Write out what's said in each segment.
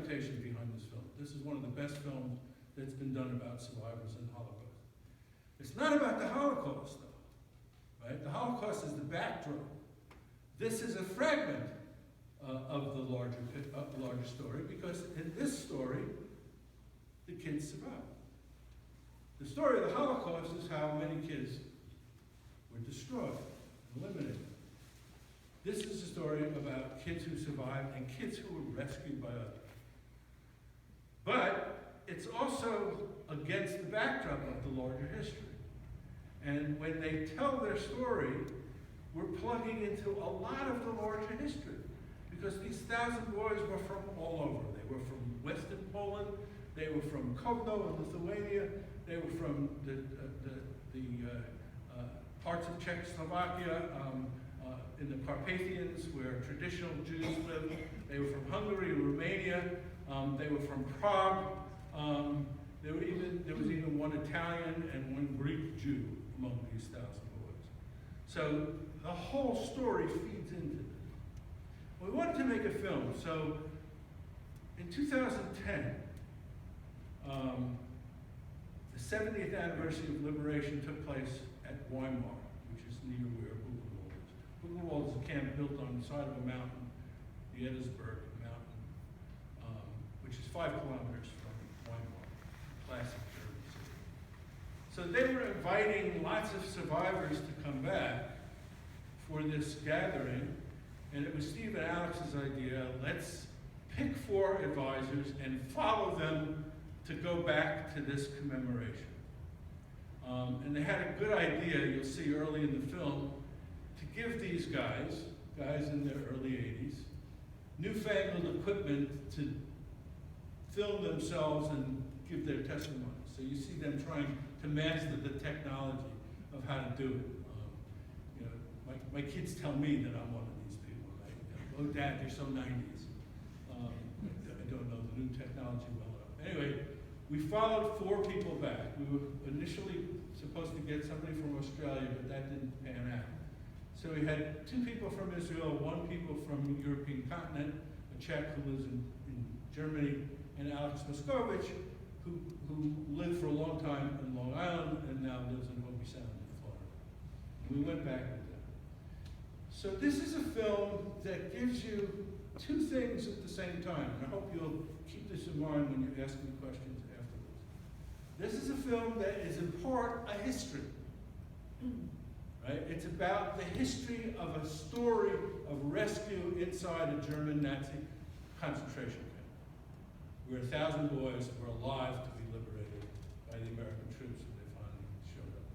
reputation behind this film. This is one of the best films that's been done about survivors in the Holocaust. It's not about the Holocaust, though, right? The Holocaust is the backdrop. This is a fragment of the larger story, because in this story, the kids survived. The story of the Holocaust is how many kids were destroyed, eliminated. This is a story about kids who survived and kids who were rescued by others. But it's also against the backdrop of the larger history. And when they tell their story, we're plugging into a lot of the larger history. Because these 1,000 boys were from all over. They were from Western Poland, they were from Kovno in Lithuania, they were from the parts of Czechoslovakia, in the Carpathians where traditional Jews lived. They were from Hungary and Romania. They were from Prague. There was even one Italian and one Greek Jew among these 1,000 boys. So the whole story feeds into this. We wanted to make a film, so in 2010, the 70th anniversary of liberation took place at Weimar, which is near where Buchenwald is. Buchenwald is a camp built on the side of a mountain, the Edisberg Mountain, which is 5 kilometers from Weimar, classic German city. So they were inviting lots of survivors to come back for this gathering, and it was Steve and Alex's idea, let's pick 4 advisors and follow them to go back to this commemoration. And they had a good idea, you'll see early in the film, to give these guys in their early 80s, newfangled equipment to film themselves and give their testimony. So you see them trying to master the technology of how to do it. You know, my kids tell me that I'm one of these people, right? Oh, Dad, you're so 90s. I don't know the new technology well enough. Anyway, we followed 4 people back. We were initially supposed to get somebody from Australia, but that didn't pan out. So we had 2 people from Israel, 1 people from the European continent, a Czech who lives in Germany, and Alex Moscovich, who lived for a long time in Long Island and now lives in Hobe Sound in Florida. And we went back with them. So this is a film that gives you 2 things at the same time, and I hope you'll keep this in mind when you ask me questions afterwards. This is a film that is in part a history, right? It's about the history of a story of rescue inside a German Nazi concentration camp, where 1,000 boys were alive to be liberated by the American troops when they finally showed up.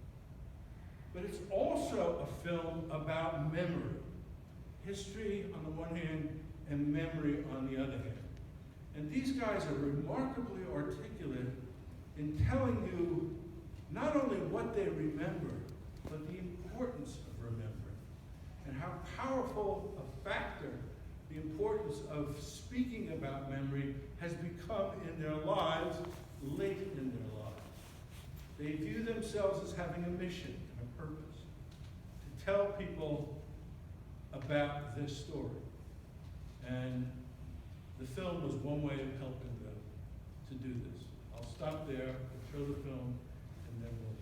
But it's also a film about memory. History on the one hand, and memory on the other hand. And these guys are remarkably articulate in telling you not only what they remember, but the importance of remembering, and how powerful a factor the importance of speaking about memory has become in their lives, late in their lives. They view themselves as having a mission and a purpose, to tell people about this story. And the film was one way of helping them to do this. I'll stop there, show the film, and then we'll